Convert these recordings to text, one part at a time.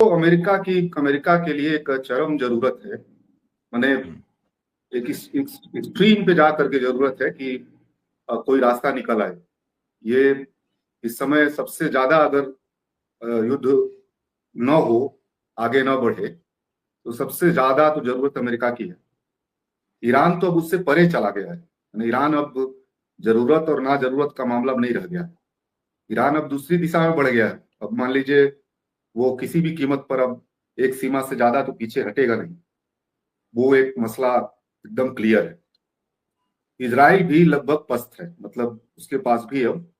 तो अमेरिका के लिए एक चरम जरूरत है। मैंने एक एक्सट्रीम पे जा करके जरूरत है कि कोई रास्ता निकल आए। ये इस समय सबसे ज्यादा अगर युद्ध न हो, आगे न बढ़े, तो सबसे ज्यादा तो जरूरत अमेरिका की है। ईरान तो अब उससे परे चला गया है। यानी ईरान अब जरूरत और ना जरूरत का मामला अब नहीं रह गया है। ईरान अब दूसरी दिशा में बढ़ गया है। अब मान लीजिए वो किसी भी कीमत पर अब एक सीमा से ज्यादा तो पीछे हटेगा नहीं। वो एक मसला एकदम क्लियर है। इजराइल भी लगभग पस्त है, मतलब उसके पास भी अब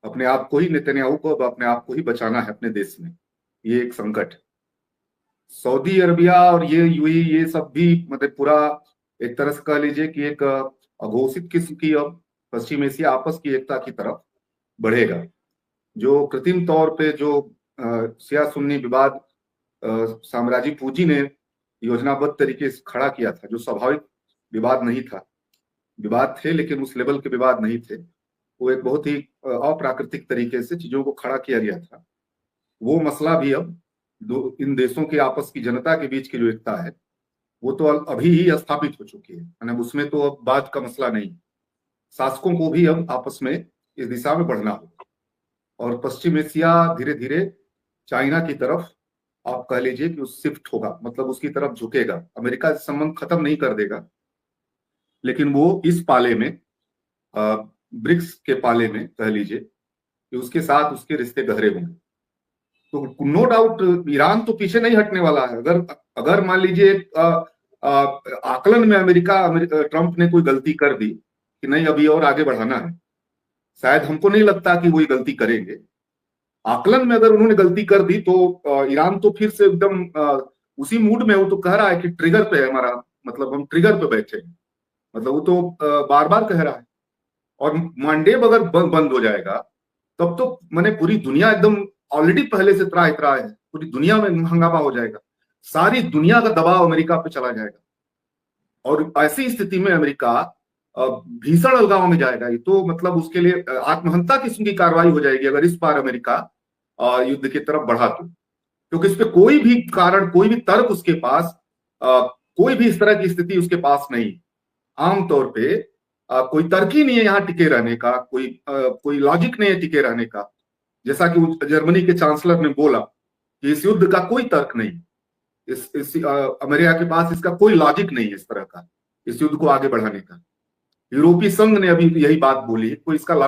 अपने आप को ही, नेतन्याहू को अब अपने आप को ही बचाना है अपने देश में। ये एक संकट है। सऊदी अरबिया और ये यूएई, ये सब भी मतलब पूरा एक तरह से कह लीजिए कि एक अघोषित किस्म की अब पश्चिम एशिया आपस की एकता की तरफ बढ़ेगा। जो कृत्रिम तौर पे जो शिया सुन्नी विवाद साम्राज्य पूंजी ने योजनाबद्ध तरीके से खड़ा किया था, जो स्वाभाविक विवाद नहीं था, विवाद थे लेकिन उस लेवल के विवाद नहीं थे, वो एक बहुत ही अप्राकृतिक तरीके से चीजों को खड़ा किया गया था। वो मसला भी अब इन देशों की आपस की जनता के बीच की जो एकता है, वो तो अभी ही स्थापित हो चुकी है। यानी उसमें तो अब बात का मसला नहीं। शासकों को भी अब आपस में इस दिशा में बढ़ना होगा और पश्चिम एशिया धीरे धीरे चाइना की तरफ आप कह लीजिए कि उस शिफ्ट होगा, मतलब उसकी तरफ झुकेगा। अमेरिका से संबंध खत्म नहीं कर देगा, लेकिन वो इस पाले में, ब्रिक्स के पाले में कह लीजिए कि उसके साथ उसके रिश्ते गहरे होंगे। तो नो डाउट ईरान तो पीछे नहीं हटने वाला है। अगर अगर मान लीजिए आकलन में ट्रंप ने कोई गलती कर दी कि नहीं अभी और आगे बढ़ाना है, शायद हमको नहीं लगता कि वही गलती करेंगे। आकलन में अगर उन्होंने गलती कर दी तो ईरान तो फिर से एकदम उसी मूड में, वो तो कह रहा है कि ट्रिगर पे है हमारा, मतलब हम ट्रिगर पे बैठे हैं। मतलब वो तो बार बार कह रहा है। और मांडेब अगर बंद हो जाएगा तब तो मैंने पूरी दुनिया एकदम ऑलरेडी पहले से त्राह त्राह है, पूरी दुनिया में हंगामा हो जाएगा। सारी दुनिया का दबाव अमेरिका पे चला जाएगा और ऐसी स्थिति में अमेरिका भीषण अलगाव में जाएगा। ये तो मतलब उसके लिए आत्महत्या किस्म की कार्रवाई हो जाएगी अगर इस बार अमेरिका युद्ध की तरफ बढ़ा तो। क्योंकि इस पे कोई भी कारण, कोई भी तर्क उसके पास, कोई भी इस तरह की स्थिति उसके पास नहीं। आमतौर पे कोई तर्क ही नहीं है यहाँ टिके रहने का, कोई लॉजिक नहीं है टिके रहने का। जैसा कि जर्मनी के चांसलर ने बोला कि इस युद्ध का कोई तर्क नहीं, अमेरिका के पास इसका कोई लॉजिक नहीं है इस तरह का, इस युद्ध को आगे बढ़ाने का। यूरोपीय संघ ने अभी यही बात बोली है, कोई इसका